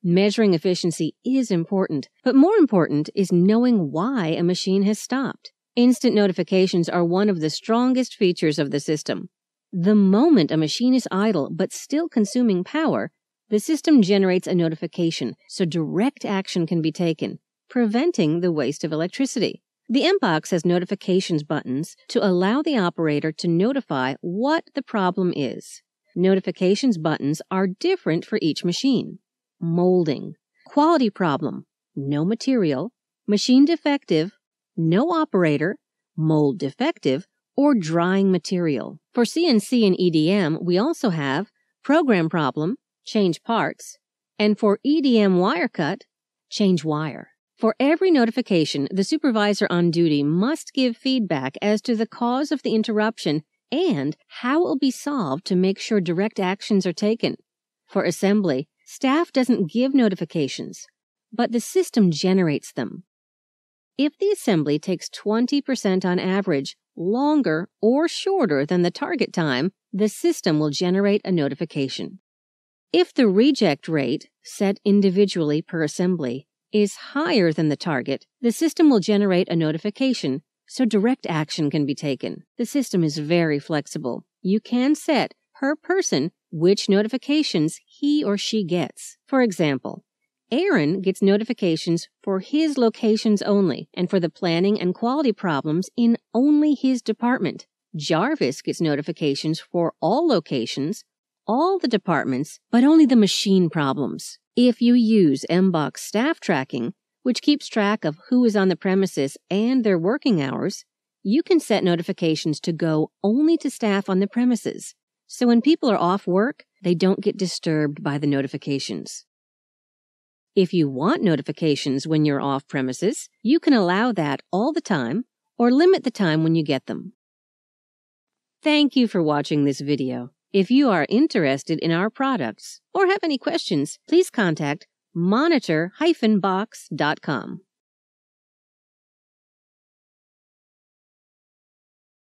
Measuring efficiency is important, but more important is knowing why a machine has stopped. Instant notifications are one of the strongest features of the system. The moment a machine is idle but still consuming power, the system generates a notification so direct action can be taken, preventing the waste of electricity. The MBOX has notifications buttons to allow the operator to notify what the problem is. Notifications buttons are different for each machine. Molding, quality problem, no material, machine defective, no operator, mold defective, or drying material. For CNC and EDM, we also have program problem, change parts, and for EDM wire cut, change wire. For every notification, the supervisor on duty must give feedback as to the cause of the interruption and how it will be solved to make sure direct actions are taken. For assembly, staff doesn't give notifications, but the system generates them. If the assembly takes 20% on average longer or shorter than the target time, the system will generate a notification. If the reject rate, set individually per assembly, is higher than the target, the system will generate a notification so direct action can be taken. The system is very flexible. You can set, per person, which notifications he or she gets. For example, Aaron gets notifications for his locations only and for the planning and quality problems in only his department. Jarvis gets notifications for all locations, all the departments, but only the machine problems. If you use MBOX staff tracking, which keeps track of who is on the premises and their working hours, you can set notifications to go only to staff on the premises. So when people are off work, they don't get disturbed by the notifications. If you want notifications when you're off premises, you can allow that all the time or limit the time when you get them. Thank you for watching this video. If you are interested in our products or have any questions, please contact monitor-box.com.